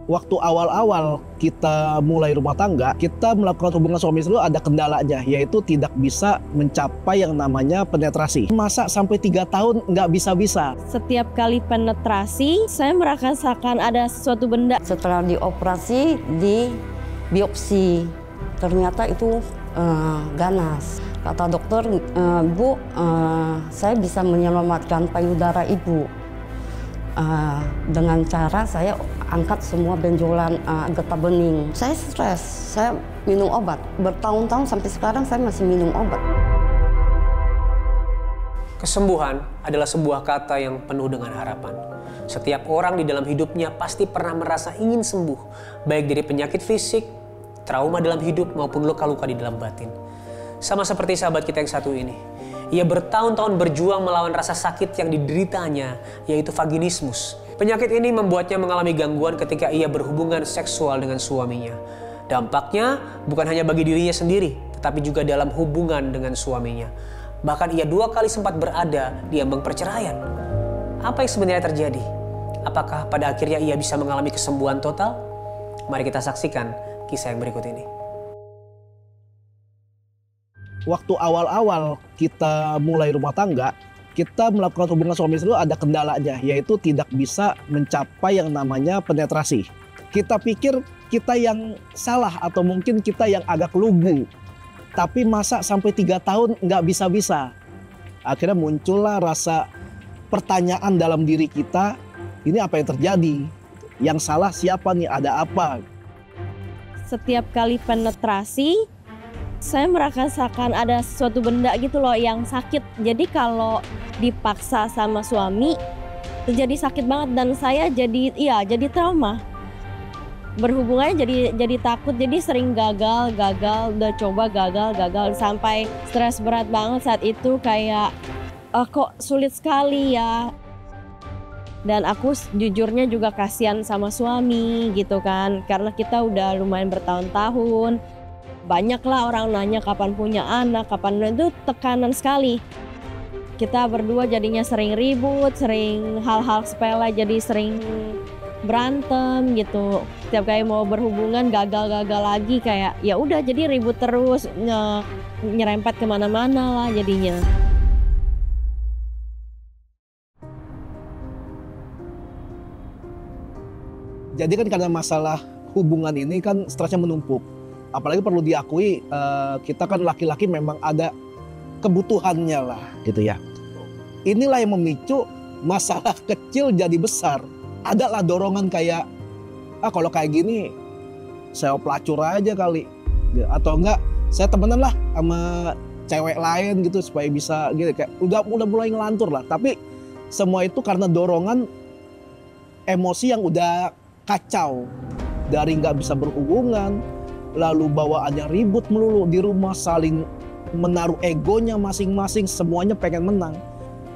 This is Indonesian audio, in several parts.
Waktu awal-awal kita mulai rumah tangga, kita melakukan hubungan suami istri ada kendalanya, yaitu tidak bisa mencapai yang namanya penetrasi. Masa sampai 3 tahun nggak bisa-bisa. Setiap kali penetrasi, saya merasakan ada sesuatu benda. Setelah dioperasi, di biopsi, ternyata itu ganas. Kata dokter, Bu, saya bisa menyelamatkan payudara Ibu. Dengan cara saya angkat semua benjolan getah bening. Saya stres, saya minum obat. Bertahun-tahun sampai sekarang saya masih minum obat. Kesembuhan adalah sebuah kata yang penuh dengan harapan. Setiap orang di dalam hidupnya pasti pernah merasa ingin sembuh, baik dari penyakit fisik, trauma dalam hidup, maupun luka-luka di dalam batin. Sama seperti sahabat kita yang satu ini. Ia bertahun-tahun berjuang melawan rasa sakit yang dideritanya, yaitu vaginismus. Penyakit ini membuatnya mengalami gangguan ketika ia berhubungan seksual dengan suaminya. Dampaknya bukan hanya bagi dirinya sendiri, tetapi juga dalam hubungan dengan suaminya. Bahkan ia 2 kali sempat berada di ambang perceraian. Apa yang sebenarnya terjadi? Apakah pada akhirnya ia bisa mengalami kesembuhan total? Mari kita saksikan kisah yang berikut ini. Waktu awal-awal kita mulai rumah tangga, kita melakukan hubungan suami istri ada kendalanya, yaitu tidak bisa mencapai yang namanya penetrasi. Kita pikir kita yang salah atau mungkin kita yang agak lugu. Tapi masa sampai 3 tahun nggak bisa-bisa. Akhirnya muncullah rasa pertanyaan dalam diri kita, ini apa yang terjadi? Yang salah siapa nih? Ada apa? Setiap kali penetrasi, saya merasakan ada sesuatu benda gitu loh yang sakit. Jadi kalau dipaksa sama suami, terjadi sakit banget dan saya jadi trauma. Berhubungannya jadi takut, jadi sering gagal, udah coba gagal sampai stres berat banget saat itu, kayak kok sulit sekali ya. Dan aku jujurnya juga kasihan sama suami gitu kan, karena kita udah lumayan bertahun-tahun. Banyaklah orang nanya kapan punya anak, kapan, itu tekanan sekali. Kita berdua jadinya sering ribut, sering hal-hal sepele, jadi sering berantem gitu. Setiap kali mau berhubungan gagal lagi, kayak ya udah jadi ribut terus, nyerempet kemana-mana lah jadinya. Jadi kan karena masalah hubungan ini kan stresnya menumpuk. Apalagi perlu diakui, kita kan laki-laki memang ada kebutuhannya lah gitu ya. Inilah yang memicu masalah kecil jadi besar. Adalah dorongan kayak, kalau kayak gini saya pelacur aja kali. Atau enggak, saya temenan lah sama cewek lain gitu supaya bisa gitu. Kayak udah mulai ngelantur lah. Tapi semua itu karena dorongan emosi yang udah kacau. Dari nggak bisa berhubungan, lalu bawaannya ribut melulu di rumah, saling menaruh egonya masing-masing, semuanya pengen menang.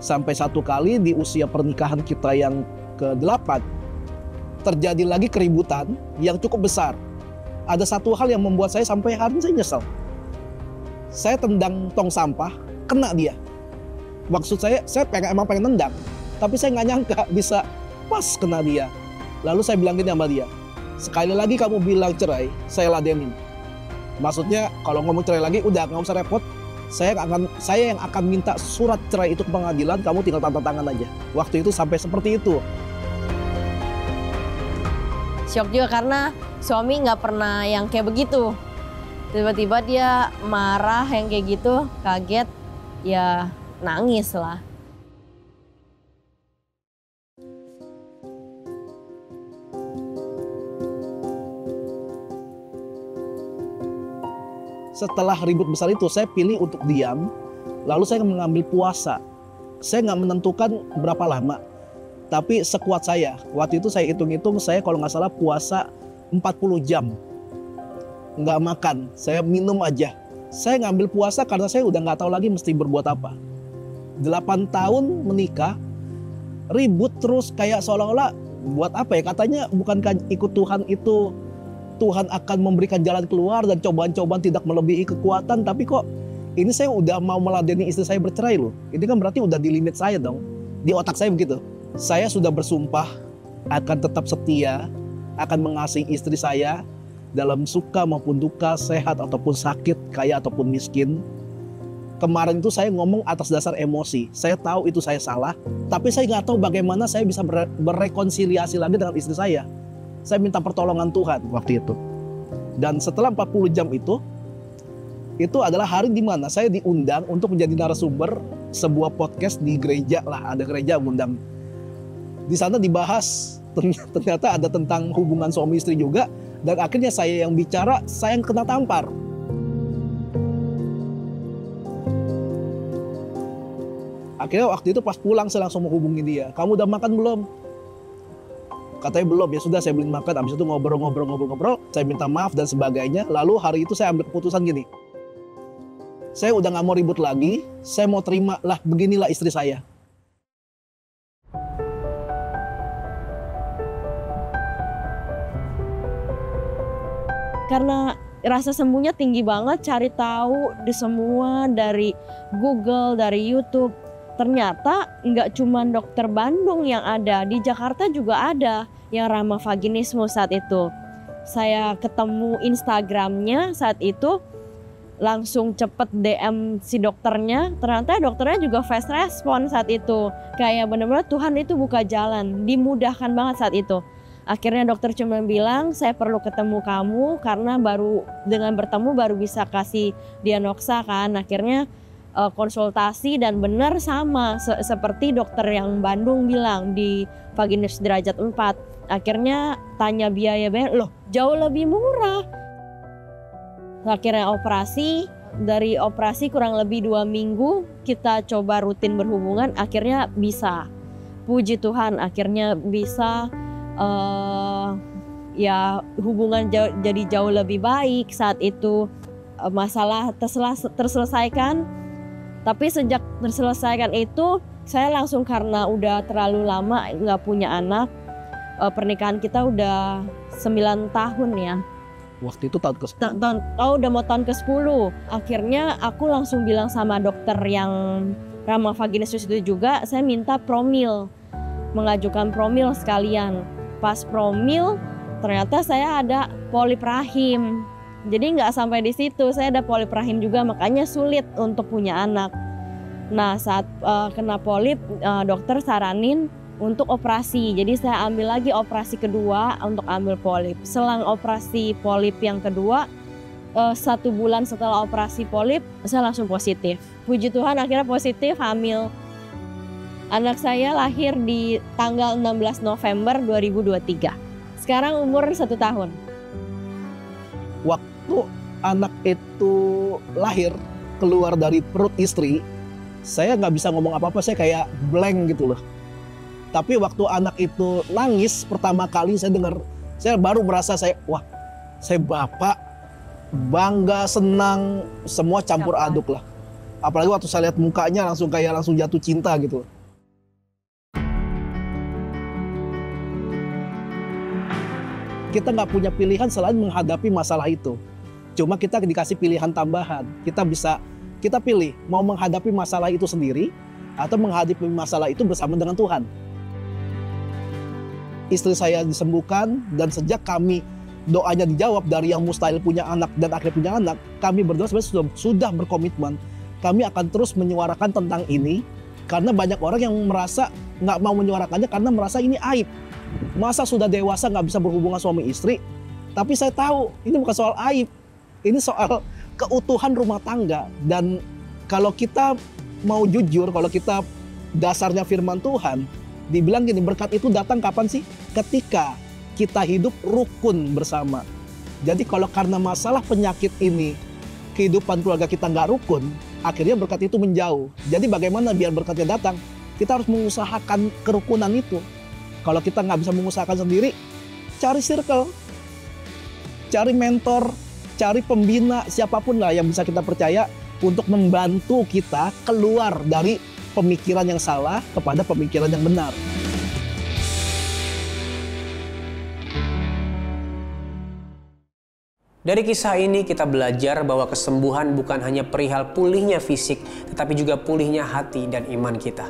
Sampai satu kali di usia pernikahan kita yang ke-8, terjadi lagi keributan yang cukup besar. Ada satu hal yang membuat saya sampai hari ini saya nyesel. Saya tendang tong sampah, kena dia. Maksud saya emang pengen nendang, tapi saya nggak nyangka bisa pas kena dia. Lalu saya bilang gini sama dia, sekali lagi kamu bilang cerai, saya ladenin. Maksudnya kalau ngomong cerai lagi, udah nggak usah repot. Saya yang akan minta surat cerai itu ke pengadilan, kamu tinggal tanda tangan aja. Waktu itu sampai seperti itu. Syok juga karena suami nggak pernah yang kayak begitu. Tiba-tiba dia marah yang kayak gitu, kaget, ya nangis lah. Setelah ribut besar itu, saya pilih untuk diam, lalu saya mengambil puasa. Saya nggak menentukan berapa lama, tapi sekuat saya. Waktu itu saya hitung-hitung, saya kalau nggak salah puasa 40 jam. Nggak makan, saya minum aja. Saya ngambil puasa karena saya udah nggak tahu lagi mesti berbuat apa. 8 tahun menikah, ribut terus kayak seolah-olah buat apa ya? Katanya bukankah ikut Tuhan itu Tuhan akan memberikan jalan keluar dan cobaan-cobaan tidak melebihi kekuatan, tapi kok ini saya udah mau meladeni istri saya bercerai loh. Ini kan berarti udah di limit saya dong. Di otak saya begitu. Saya sudah bersumpah akan tetap setia, akan mengasihi istri saya dalam suka maupun duka, sehat ataupun sakit, kaya ataupun miskin. Kemarin itu saya ngomong atas dasar emosi. Saya tahu itu saya salah, tapi saya nggak tahu bagaimana saya bisa berrekonsiliasi lagi dengan istri saya. Saya minta pertolongan Tuhan waktu itu. Dan setelah 40 jam itu adalah hari di mana saya diundang untuk menjadi narasumber sebuah podcast di gereja lah. Ada gereja mengundang. Di sana dibahas, ternyata ada tentang hubungan suami istri juga. Dan akhirnya saya yang bicara, saya yang kena tampar. Akhirnya waktu itu pas pulang saya langsung menghubungi dia. Kamu udah makan belum? Katanya belum. Ya sudah, saya beliin makan. Habis itu ngobrol. Saya minta maaf dan sebagainya. Lalu hari itu saya ambil keputusan gini. Saya udah gak mau ribut lagi. Saya mau terima lah, beginilah istri saya. Karena rasa sembuhnya tinggi banget, cari tahu di semua dari Google, dari YouTube. Ternyata nggak cuma dokter Bandung yang ada, di Jakarta juga ada yang ramah vaginisme saat itu. Saya ketemu Instagramnya saat itu, langsung cepet DM si dokternya. Ternyata dokternya juga fast respon saat itu. Kayak bener-bener Tuhan itu buka jalan, dimudahkan banget saat itu. Akhirnya dokter cuma bilang, saya perlu ketemu kamu karena baru dengan bertemu baru bisa kasih diagnosa kan. Akhirnya konsultasi dan benar sama seperti dokter yang Bandung bilang di Vaginis Derajat 4. Akhirnya tanya biaya, loh jauh lebih murah. Akhirnya operasi, dari operasi kurang lebih 2 minggu kita coba rutin berhubungan, akhirnya bisa. Puji Tuhan akhirnya bisa. Ya hubungan jadi jauh lebih baik saat itu. Masalah terselesaikan, tapi sejak terselesaikan itu saya langsung, karena udah terlalu lama nggak punya anak, pernikahan kita udah 9 tahun ya. Waktu itu tahun ke-10. Udah mau tahun ke-10. Akhirnya aku langsung bilang sama dokter yang ramah vaginismus itu juga, saya minta promil, mengajukan promil sekalian. Pas promil ternyata saya ada polip rahim. Jadi nggak sampai di situ, saya ada polip rahim juga, makanya sulit untuk punya anak. Nah saat kena polip, dokter saranin untuk operasi. Jadi saya ambil lagi operasi kedua untuk ambil polip. Selang operasi polip yang kedua, 1 bulan setelah operasi polip, saya langsung positif. Puji Tuhan akhirnya positif, hamil. Anak saya lahir di tanggal 16 November 2023. Sekarang umur 1 tahun. Waktu anak itu lahir, keluar dari perut istri, saya nggak bisa ngomong apa-apa, saya kayak blank gitu loh. Tapi waktu anak itu nangis pertama kali saya dengar, saya baru merasa wah, saya bapak, bangga, senang, semua campur aduk lah. Apalagi waktu saya lihat mukanya langsung jatuh cinta gitu. Kita nggak punya pilihan selain menghadapi masalah itu. Cuma kita dikasih pilihan tambahan. Kita pilih mau menghadapi masalah itu sendiri atau menghadapi masalah itu bersama dengan Tuhan. Istri saya disembuhkan, dan sejak kami doanya dijawab dari yang mustahil punya anak dan akhirnya punya anak, kami berdua sebenarnya sudah berkomitmen. Kami akan terus menyuarakan tentang ini, karena banyak orang yang merasa nggak mau menyuarakannya karena merasa ini aib. Masa sudah dewasa nggak bisa berhubungan suami istri? Tapi saya tahu ini bukan soal aib, ini soal keutuhan rumah tangga. Dan kalau kita mau jujur, kalau kita dasarnya firman Tuhan, dibilang gini, berkat itu datang kapan sih? Ketika kita hidup rukun bersama. Jadi kalau karena masalah penyakit ini, kehidupan keluarga kita nggak rukun, akhirnya berkat itu menjauh. Jadi bagaimana biar berkatnya datang? Kita harus mengusahakan kerukunan itu. Kalau kita nggak bisa mengusahakan sendiri, cari circle, cari mentor, cari pembina, siapapun lah yang bisa kita percaya untuk membantu kita keluar dari pemikiran yang salah kepada pemikiran yang benar. Dari kisah ini kita belajar bahwa kesembuhan bukan hanya perihal pulihnya fisik, tetapi juga pulihnya hati dan iman kita.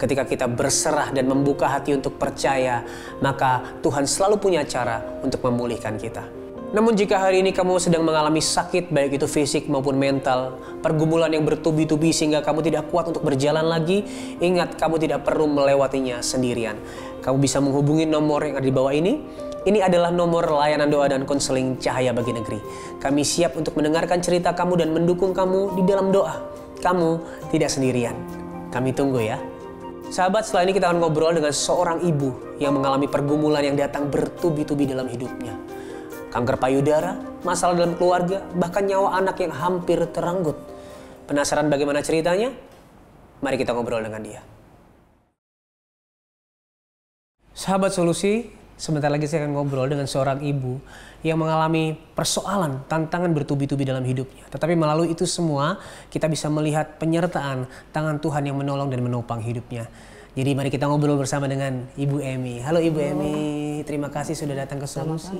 Ketika kita berserah dan membuka hati untuk percaya, maka Tuhan selalu punya cara untuk memulihkan kita. Namun jika hari ini kamu sedang mengalami sakit, baik itu fisik maupun mental, pergumulan yang bertubi-tubi sehingga kamu tidak kuat untuk berjalan lagi, ingat kamu tidak perlu melewatinya sendirian. Kamu bisa menghubungi nomor yang ada di bawah ini. Ini adalah nomor layanan doa dan konseling Cahaya Bagi Negeri. Kami siap untuk mendengarkan cerita kamu dan mendukung kamu di dalam doa. Kamu tidak sendirian. Kami tunggu ya. Sahabat, setelah ini kita akan ngobrol dengan seorang ibu yang mengalami pergumulan yang datang bertubi-tubi dalam hidupnya. Kanker payudara, masalah dalam keluarga, bahkan nyawa anak yang hampir terenggut. Penasaran bagaimana ceritanya? Mari kita ngobrol dengan dia. Sahabat Solusi, sebentar lagi saya akan ngobrol dengan seorang ibu yang mengalami persoalan, tantangan bertubi-tubi dalam hidupnya. Tetapi melalui itu semua, kita bisa melihat penyertaan tangan Tuhan yang menolong dan menopang hidupnya. Jadi mari kita ngobrol bersama dengan Ibu Emi. Halo Ibu Emi, terima kasih sudah datang ke Solusi.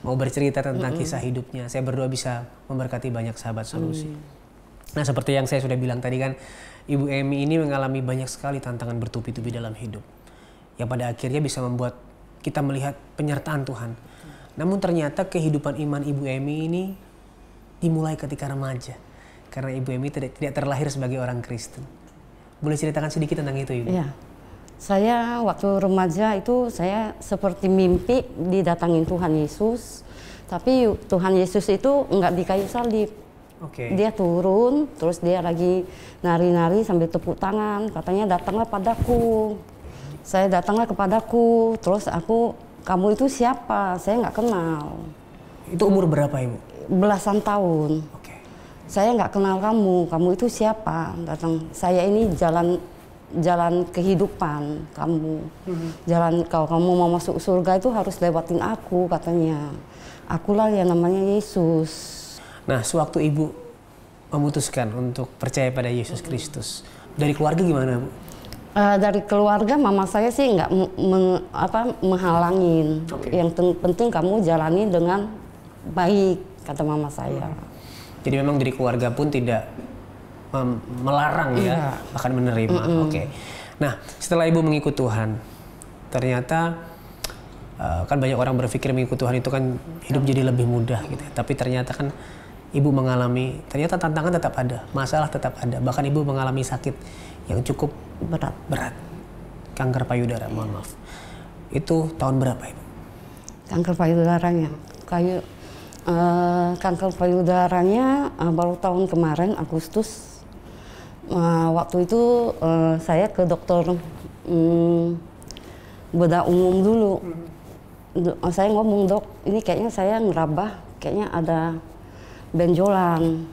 Mau bercerita tentang kisah hidupnya. Saya berdoa bisa memberkati banyak sahabat Solusi. Nah, seperti yang saya sudah bilang tadi kan, Ibu Emi ini mengalami banyak sekali tantangan bertubi-tubi dalam hidup. Yang pada akhirnya bisa membuat kita melihat penyertaan Tuhan. Namun ternyata kehidupan iman Ibu Emi ini dimulai ketika remaja. Karena Ibu Emi tidak terlahir sebagai orang Kristen. Boleh ceritakan sedikit tentang itu, Ibu? Iya. Saya waktu remaja itu saya seperti mimpi didatangin Tuhan Yesus. Tapi Tuhan Yesus itu nggak di kayu salib. Dia turun, terus dia lagi nari-nari sambil tepuk tangan. Katanya datanglah padaku. Saya datanglah kepadaku, terus kamu itu siapa? Saya nggak kenal. Itu umur berapa, Ibu? Belasan tahun. Saya nggak kenal kamu itu siapa? Datang, saya ini jalan kehidupan kamu. Jalan kalau kamu mau masuk surga itu harus lewatin aku, katanya. Akulah yang namanya Yesus. Nah, sewaktu Ibu memutuskan untuk percaya pada Yesus Kristus, dari keluarga gimana, Bu? Dari keluarga mama saya sih nggak menghalangin. Yang penting kamu jalani dengan baik, kata mama saya. Jadi memang dari keluarga pun tidak melarang ya, bahkan menerima. Nah, setelah Ibu mengikut Tuhan, ternyata kan banyak orang berpikir mengikut Tuhan itu kan hidup jadi lebih mudah gitu. Tapi ternyata kan Ibu mengalami, ternyata tantangan tetap ada, masalah tetap ada. Bahkan Ibu mengalami sakit yang cukup berat. Kanker payudara, mohon maaf. Itu tahun berapa, Ibu? Kanker payudaranya. Kanker payudaranya baru tahun kemarin, Agustus. Waktu itu saya ke dokter bedah umum dulu. Saya ngomong, dok, ini kayaknya saya ngerabah, kayaknya ada benjolan.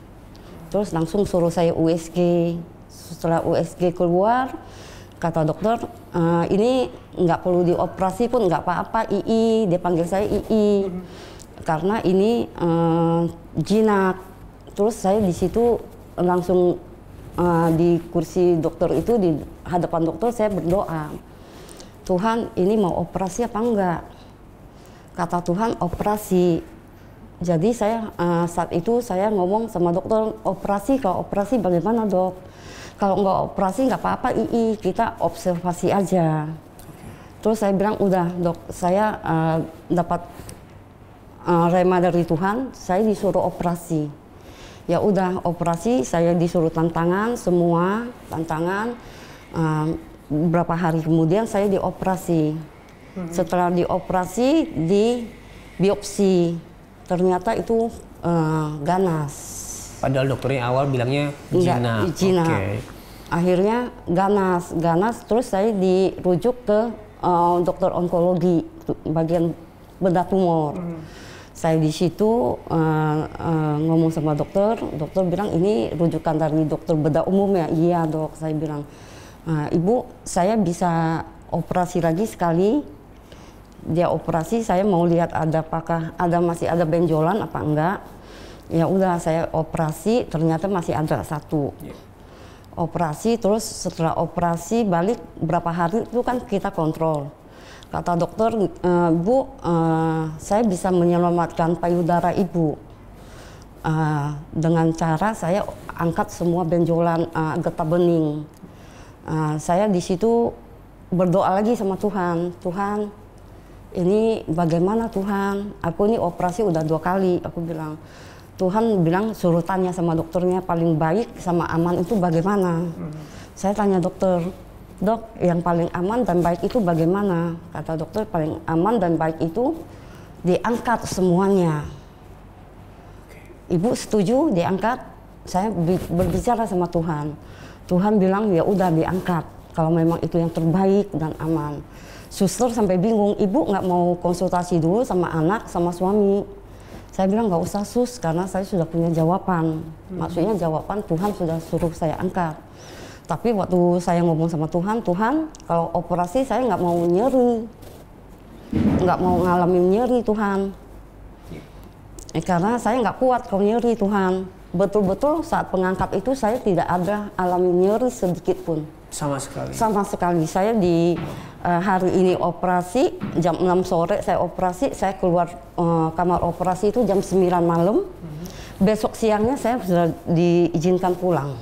Terus langsung suruh saya USG. Setelah USG keluar, kata dokter, ini nggak perlu dioperasi pun nggak apa-apa, II. Dia panggil saya II. Karena ini jinak. Terus saya di situ langsung di kursi dokter itu, di hadapan dokter saya berdoa, Tuhan, ini mau operasi apa enggak? Kata Tuhan, operasi. Jadi saya saat itu saya ngomong sama dokter, operasi, kalau operasi bagaimana, dok? Kalau nggak operasi nggak apa-apa, II, kita observasi aja. Terus saya bilang, udah dok, saya dapat rema dari Tuhan, saya disuruh operasi. Ya udah operasi, saya disuruh tantangan, semua tantangan. Beberapa hari kemudian saya dioperasi. Setelah dioperasi, di biopsi, ternyata itu ganas. Padahal dokternya awal bilangnya jinak. Akhirnya ganas. Terus saya dirujuk ke dokter onkologi, bagian bedah tumor. Saya di situ ngomong sama dokter bilang ini rujukan dari dokter bedah umum ya. Iya dok, saya bilang, ibu saya bisa operasi lagi sekali. Dia operasi, saya mau lihat apakah masih ada benjolan apa enggak. Ya udah saya operasi, ternyata masih ada satu. Operasi, terus setelah operasi balik berapa hari itu kan kita kontrol. Kata dokter, Bu, saya bisa menyelamatkan payudara Ibu dengan cara saya angkat semua benjolan getah bening. Saya di situ berdoa lagi sama Tuhan. Tuhan, ini bagaimana Tuhan? Aku ini operasi udah 2 kali. Aku bilang, Tuhan bilang suruh tanya sama dokternya paling baik sama aman itu bagaimana. Saya tanya dokter, Dok, yang paling aman dan baik itu bagaimana? Kata dokter, paling aman dan baik itu diangkat semuanya. Ibu setuju diangkat? Saya berbicara sama Tuhan. Tuhan bilang ya udah diangkat kalau memang itu yang terbaik dan aman. Suster sampai bingung, Ibu nggak mau konsultasi dulu sama anak, sama suami. Saya bilang nggak usah sus, karena saya sudah punya jawaban. Maksudnya jawaban Tuhan sudah suruh saya angkat. Tapi waktu saya ngomong sama Tuhan, Tuhan kalau operasi saya nggak mau nyeri, nggak mau ngalamin nyeri Tuhan. Karena saya nggak kuat kalau nyeri Tuhan. Betul-betul saat pengangkat itu saya tidak ada alami nyeri sedikit pun. Sama sekali. Sama sekali. Saya di hari ini operasi, jam 6 sore saya operasi, saya keluar kamar operasi itu jam 9 malam. Besok siangnya saya sudah diizinkan pulang.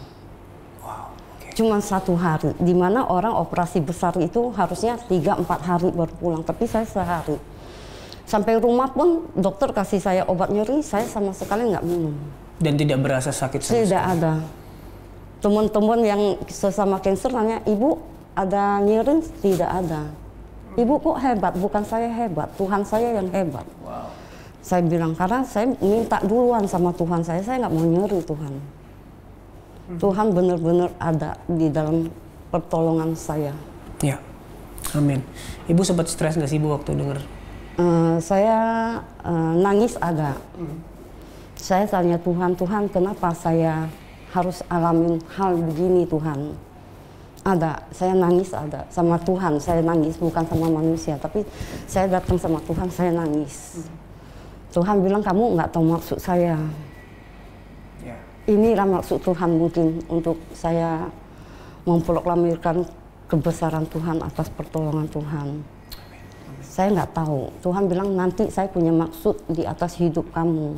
Cuma 1 hari, di mana orang operasi besar itu harusnya 3-4 hari baru pulang, tapi saya sehari. Sampai rumah pun dokter kasih saya obat nyeri, saya sama sekali nggak minum. Dan tidak berasa sakit sama Tidak sekali? ada. Teman-teman yang sesama kanker nanya, Ibu ada nyeri? Tidak ada. Ibu kok hebat? Bukan saya hebat, Tuhan saya yang hebat. Wow. Saya bilang, karena saya minta duluan sama Tuhan saya nggak mau nyeri Tuhan. Tuhan benar-benar ada di dalam pertolongan saya. Ya, amin. Ibu sempat stres nggak sih Bu waktu dengar? Saya nangis ada. Saya tanya Tuhan, Tuhan kenapa saya harus alamin hal begini Tuhan? Ada, saya nangis ada. Sama Tuhan saya nangis, bukan sama manusia. Tapi saya datang sama Tuhan, saya nangis. Tuhan bilang, kamu nggak tahu maksud saya. Inilah maksud Tuhan mungkin untuk saya memproklamirkan kebesaran Tuhan atas pertolongan Tuhan. Saya nggak tahu. Tuhan bilang nanti saya punya maksud di atas hidup kamu.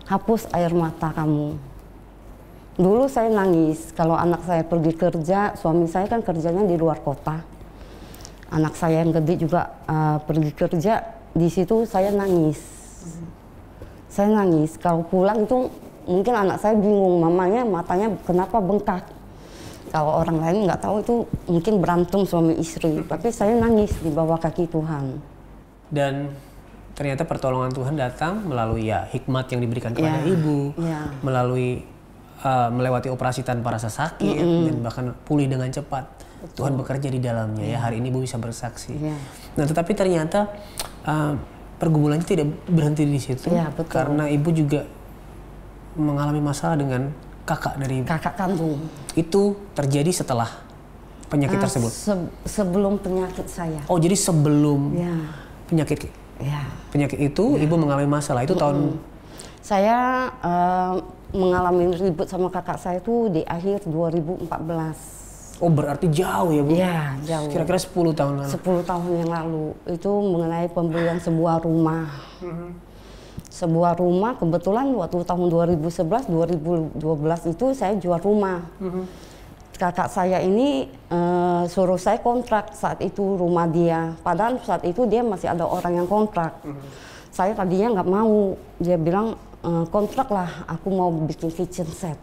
Hapus air mata kamu. Dulu saya nangis kalau anak saya pergi kerja. Suami saya kan kerjanya di luar kota. Anak saya yang gede juga pergi kerja. Di situ saya nangis. Saya nangis. Kalau pulang itu mungkin anak saya bingung, mamanya matanya kenapa bengkak. Kalau orang lain nggak tahu itu mungkin berantem suami istri. Tapi saya nangis di bawah kaki Tuhan. Dan ternyata pertolongan Tuhan datang melalui ya hikmat yang diberikan kepada Ibu, melalui melewati operasi tanpa rasa sakit dan bahkan pulih dengan cepat. Betul. Tuhan bekerja di dalamnya ya. Hari ini Ibu bisa bersaksi. Nah, tetapi ternyata pergumulannya tidak berhenti di situ, karena Ibu juga mengalami masalah dengan kakak kandung. Itu terjadi setelah penyakit tersebut? Sebelum penyakit saya. Oh, jadi sebelum penyakit itu Ibu mengalami masalah itu tahun? Saya mengalami ribut sama kakak saya itu di akhir 2014. Oh, berarti jauh ya Bu? Iya, jauh. Kira-kira 10 tahun lalu? 10 tahun yang lalu. Itu mengenai pembelian sebuah rumah. Sebuah rumah, kebetulan waktu tahun 2011, 2012 itu saya jual rumah. Kakak saya ini suruh saya kontrak saat itu rumah dia. Padahal saat itu dia masih ada orang yang kontrak. Saya tadinya nggak mau. Dia bilang, kontrak lah, aku mau bikin kitchen set.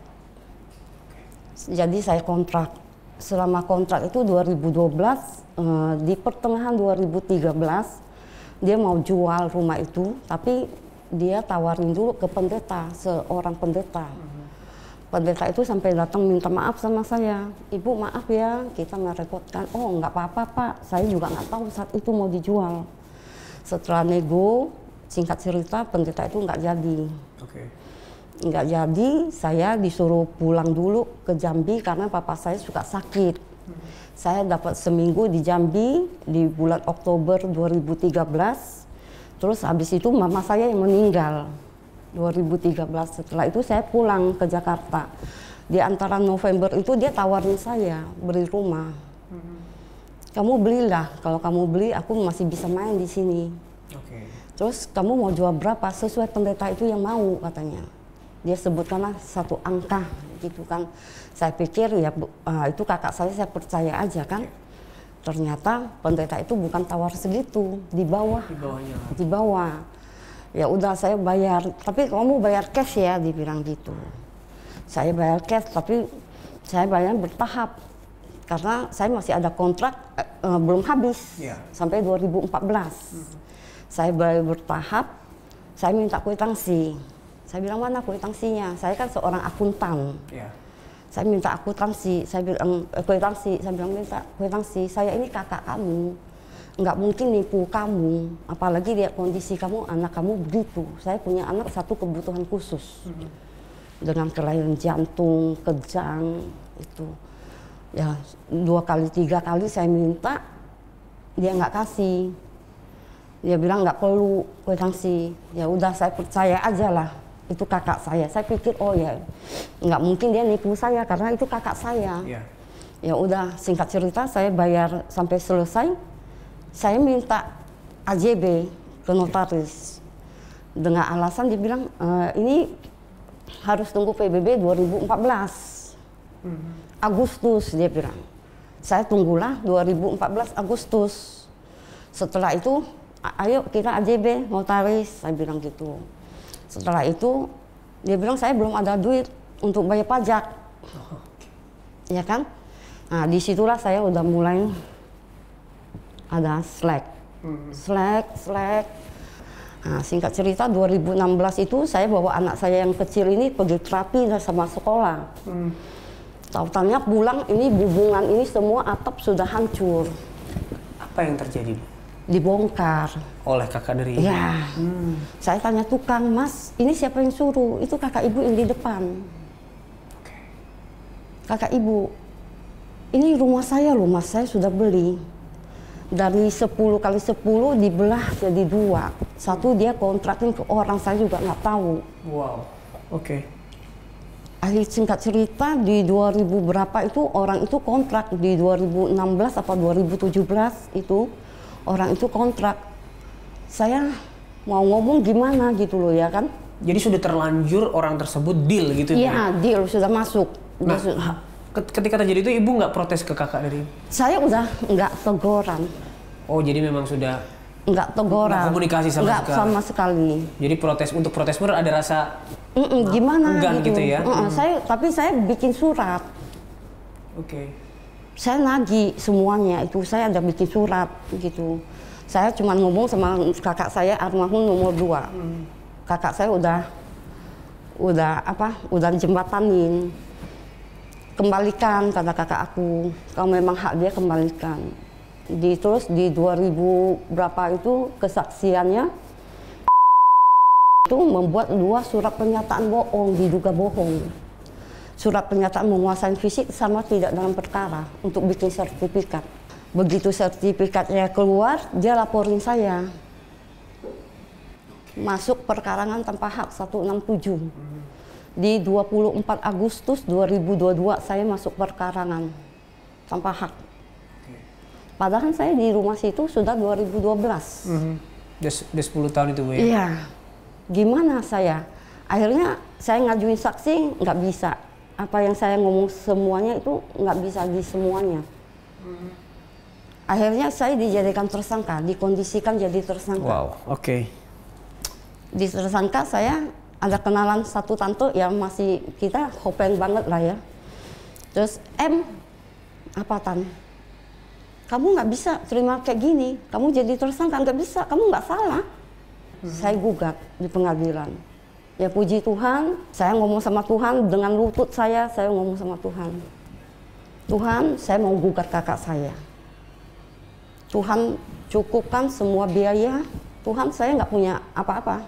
Jadi saya kontrak. Selama kontrak itu 2012, di pertengahan 2013, dia mau jual rumah itu, tapi dia tawarin dulu ke pendeta, seorang pendeta. Pendeta itu sampai datang minta maaf sama saya. Ibu maaf ya, kita merepotkan. Oh nggak apa-apa Pak, saya juga nggak tahu saat itu mau dijual. Setelah nego, singkat cerita pendeta itu nggak jadi. Nggak jadi, saya disuruh pulang dulu ke Jambi karena papa saya suka sakit. Saya dapat seminggu di Jambi di bulan Oktober 2013. Terus habis itu mama saya yang meninggal 2013. Setelah itu saya pulang ke Jakarta. Di antara November itu dia tawarin saya beli rumah. kamu belilah. Kalau kamu beli, aku masih bisa main di sini. Oke. Terus kamu mau jual berapa sesuai pendeta itu yang mau katanya. Dia sebutkanlah satu angka gitu kan. Saya pikir ya itu kakak saya percaya aja kan. Ternyata pendeta itu bukan tawar segitu, di bawah. Di bawahnya. Di bawah. Ya udah saya bayar, tapi kamu bayar cash ya, dibilang gitu. Saya bayar cash, tapi saya bayar bertahap. Karena saya masih ada kontrak belum habis sampai 2014. Saya bayar bertahap, saya minta kwitansi. Saya bilang mana kwitansinya? Saya kan seorang akuntan. Saya minta akuntansi, saya bilang kwitansi, saya bilang minta kwitansi. Saya ini kakak kamu, nggak mungkin nipu kamu. Apalagi lihat kondisi kamu, anak kamu begitu. Saya punya anak satu kebutuhan khusus dengan kelainan jantung, kejang itu. Ya 2 kali 3 kali saya minta, dia nggak kasih. Dia bilang nggak perlu kwitansi. Ya udah saya percaya aja lah, itu kakak saya. Saya pikir oh ya nggak mungkin dia nipu saya karena itu kakak saya. Ya udah singkat cerita saya bayar sampai selesai. Saya minta AJB ke notaris dengan alasan dibilang ini harus tunggu PBB 2014. Agustus dia bilang. Saya tunggulah 2014 Agustus. Setelah itu, ayo kita AJB notaris, saya bilang gitu. Setelah itu, dia bilang saya belum ada duit untuk bayar pajak. Ya kan? Nah, disitulah saya udah mulai ada slack. Nah, singkat cerita 2016 itu saya bawa anak saya yang kecil ini pergi terapi sama sekolah. Tautannya pulang ini hubungan ini semua atap sudah hancur. Apa yang terjadi? Dibongkar. Oleh kakak dari ibu? Ya. Saya tanya tukang, Mas, ini siapa yang suruh? Itu kakak ibu yang di depan. Kakak ibu, ini rumah saya loh Mas, saya sudah beli. Dari 10 kali 10 dibelah jadi 2. Satu dia kontrakin ke orang, saya juga nggak tahu. Wow, oke. Akhir singkat cerita di 2000 berapa itu orang itu kontrak, di 2016 apa 2017 itu orang itu kontrak. Saya mau ngomong gimana gitu loh ya kan. Jadi sudah terlanjur orang tersebut deal gitu ya? Iya, deal sudah masuk. Nah, ketika terjadi itu ibu nggak protes ke kakak dari? Saya udah nggak teguran. Oh, jadi memang sudah nggak teguran. Nggak komunikasi sama sekali? Sama sekali. Jadi untuk protes pun ada rasa gimana enggan gitu ya? Tapi saya bikin surat. Oke. Saya nagih semuanya itu, saya ada bikin surat gitu. Saya cuma ngomong sama kakak saya almarhum nomor 2. Kakak saya udah jembatanin. Kembalikan kata kakak aku, kalau memang hak dia kembalikan. Terus di 2000 berapa itu kesaksiannya itu membuat 2 surat pernyataan bohong, diduga bohong. Surat pernyataan menguasai fisik sama tidak dalam perkara untuk bikin sertifikat. Begitu sertifikatnya keluar, dia laporin saya. Masuk perkarangan tanpa hak 167. Di 24 Agustus 2022 saya masuk perkarangan tanpa hak. Padahal saya di rumah situ sudah 2012. Udah 10 tahun itu Bu ya? Iya. Gimana saya? Akhirnya saya ngajuin saksi nggak bisa. Apa yang saya ngomong semuanya itu nggak bisa di semuanya. Akhirnya saya dijadikan tersangka, dikondisikan jadi tersangka. Wow, oke. Di tersangka saya ada kenalan satu tante yang masih kita hopen banget lah ya. Terus apa Tan? Kamu nggak bisa terima kayak gini. Kamu jadi tersangka nggak bisa. Kamu nggak salah. Saya gugat di pengadilan. Ya puji Tuhan, saya ngomong sama Tuhan dengan lutut saya ngomong sama Tuhan. Tuhan, saya mau gugat kakak saya. Tuhan cukupkan semua biaya. Tuhan, saya nggak punya apa-apa.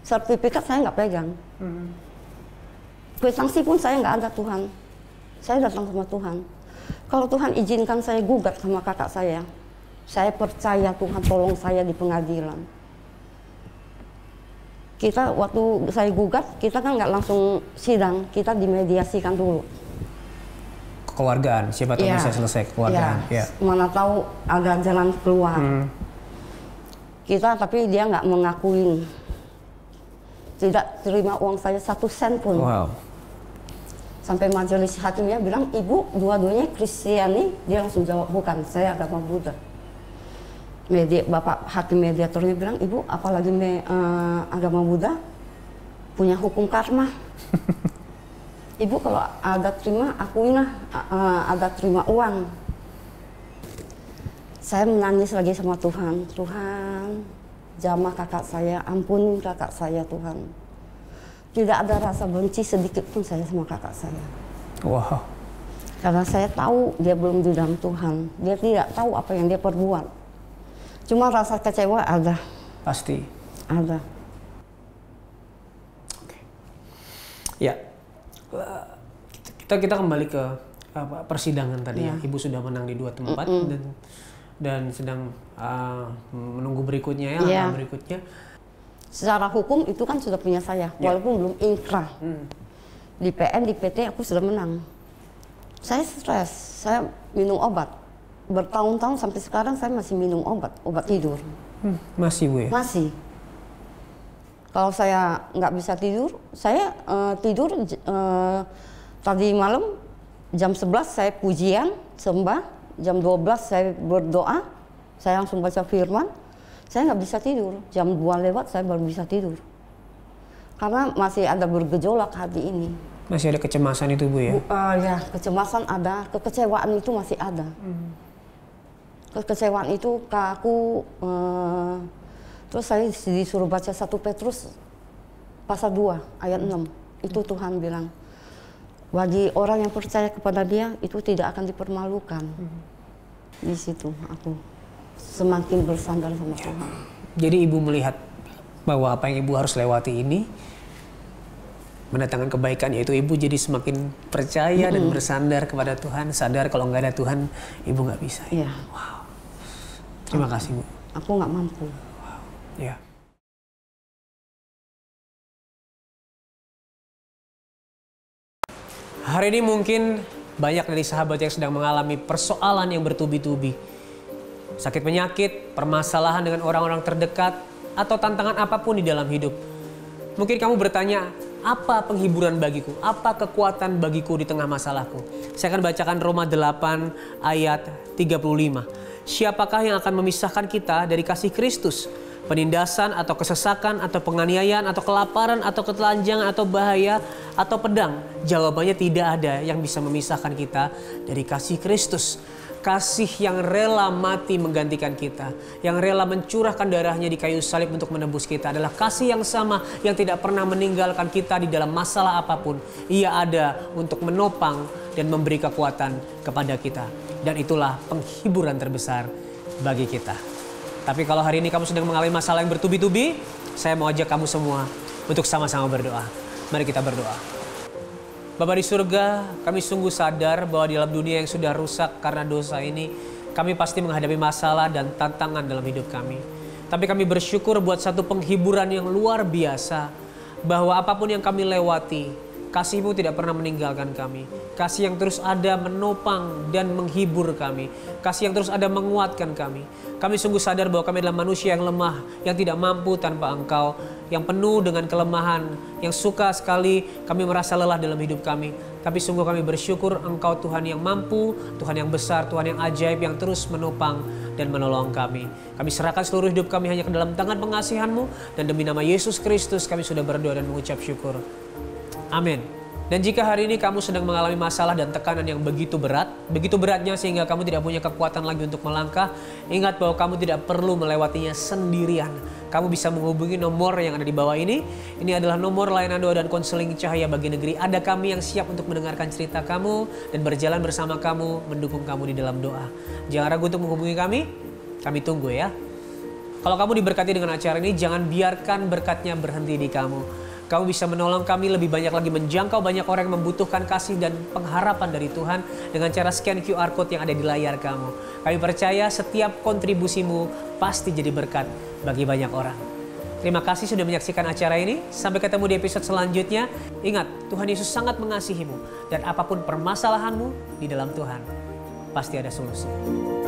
Sertifikat saya nggak pegang. Kwitansi pun saya nggak ada Tuhan. Saya datang sama Tuhan. Kalau Tuhan izinkan saya gugat sama kakak saya percaya Tuhan tolong saya di pengadilan. Kita waktu saya gugat, kita kan nggak langsung sidang, kita dimediasikan dulu. kekeluargaan. Siapa tahu bisa selesai kekeluargaan. Ya, mana tahu ada jalan keluar. Kita tapi dia nggak mengakuin. Tidak terima uang saya 1 sen pun. Wow. Sampai majelis hakimnya bilang, ibu dua-duanya Kristiani. Dia langsung jawab, bukan, saya agama Buddha. Bapak hakim mediatornya bilang, ibu apalagi agama Buddha punya hukum karma. Ibu kalau ada terima, akuin lah, ada terima uang. Saya menangis lagi sama Tuhan. Tuhan, jamah kakak saya, ampunin kakak saya Tuhan. Tidak ada rasa benci sedikit pun saya sama kakak saya. Wow. Karena saya tahu dia belum di dalam Tuhan. Dia tidak tahu apa yang dia perbuat. Cuma rasa kecewa ada. Pasti. Ada. Ya, kita kembali ke persidangan tadi ya. Ibu sudah menang di 2 tempat dan sedang menunggu berikutnya ya, langkah berikutnya. Secara hukum itu kan sudah punya saya, walaupun belum inkrah. Di PN, di PT aku sudah menang. Saya stres, saya minum obat. Bertahun-tahun sampai sekarang saya masih minum obat tidur. Masih Bu ya? Masih. Kalau saya nggak bisa tidur, saya tidur tadi malam jam 11 saya pujian, sembah, jam 12 saya berdoa, saya langsung baca firman, saya nggak bisa tidur, jam 2 lewat saya baru bisa tidur. Karena masih ada bergejolak hati ini. Masih ada kecemasan itu Bu ya? Ya, kecemasan ada, kekecewaan itu masih ada. Kekecewaan itu ke aku, terus saya disuruh baca 1 Petrus pasal 2 ayat 6. Itu Tuhan bilang, bagi orang yang percaya kepada Dia itu tidak akan dipermalukan. Di situ aku semakin bersandar sama Tuhan. Jadi Ibu melihat bahwa apa yang Ibu harus lewati ini mendatangkan kebaikan, yaitu Ibu jadi semakin percaya dan bersandar kepada Tuhan, sadar kalau nggak ada Tuhan Ibu nggak bisa. Iya. Wow. Terima kasih Bu. Aku nggak mampu. Ya. Hari ini mungkin banyak dari sahabat yang sedang mengalami persoalan yang bertubi-tubi. Sakit penyakit, permasalahan dengan orang-orang terdekat, atau tantangan apapun di dalam hidup. Mungkin kamu bertanya, apa penghiburan bagiku? Apa kekuatan bagiku di tengah masalahku? Saya akan bacakan Roma 8 ayat 35. Siapakah yang akan memisahkan kita dari kasih Kristus? Penindasan atau kesesakan atau penganiayaan atau kelaparan atau ketelanjangan atau bahaya atau pedang? Jawabannya tidak ada yang bisa memisahkan kita dari kasih Kristus. Kasih yang rela mati menggantikan kita, yang rela mencurahkan darahnya di kayu salib untuk menebus kita, adalah kasih yang sama yang tidak pernah meninggalkan kita di dalam masalah apapun. Ia ada untuk menopang dan memberi kekuatan kepada kita. Dan itulah penghiburan terbesar bagi kita. Tapi kalau hari ini kamu sedang mengalami masalah yang bertubi-tubi, saya mau ajak kamu semua untuk sama-sama berdoa. Mari kita berdoa. Bapa di surga, kami sungguh sadar bahwa di dalam dunia yang sudah rusak karena dosa ini, kami pasti menghadapi masalah dan tantangan dalam hidup kami. Tapi kami bersyukur buat satu penghiburan yang luar biasa, bahwa apapun yang kami lewati, kasih-Mu tidak pernah meninggalkan kami. Kasih yang terus ada menopang dan menghibur kami. Kasih yang terus ada menguatkan kami. Kami sungguh sadar bahwa kami adalah manusia yang lemah, yang tidak mampu tanpa Engkau, yang penuh dengan kelemahan, yang suka sekali kami merasa lelah dalam hidup kami. Tapi sungguh kami bersyukur Engkau Tuhan yang mampu, Tuhan yang besar, Tuhan yang ajaib, yang terus menopang dan menolong kami. Kami serahkan seluruh hidup kami hanya ke dalam tangan pengasihan-Mu, dan demi nama Yesus Kristus kami sudah berdoa dan mengucap syukur. Amin. Dan jika hari ini kamu sedang mengalami masalah dan tekanan yang begitu beratnya sehingga kamu tidak punya kekuatan lagi untuk melangkah, ingat bahwa kamu tidak perlu melewatinya sendirian. Kamu bisa menghubungi nomor yang ada di bawah ini. Ini adalah nomor layanan doa dan konseling Cahaya Bagi Negeri. Ada kami yang siap untuk mendengarkan cerita kamu dan berjalan bersama kamu, mendukung kamu di dalam doa. Jangan ragu untuk menghubungi kami tunggu ya. Kalau kamu diberkati dengan acara ini, jangan biarkan berkatnya berhenti di kamu. Kamu bisa menolong kami lebih banyak lagi menjangkau banyak orang yang membutuhkan kasih dan pengharapan dari Tuhan dengan cara scan QR Code yang ada di layar kamu. Kami percaya setiap kontribusimu pasti jadi berkat bagi banyak orang. Terima kasih sudah menyaksikan acara ini. Sampai ketemu di episode selanjutnya. Ingat, Tuhan Yesus sangat mengasihimu. Dan apapun permasalahanmu, di dalam Tuhan pasti ada solusi.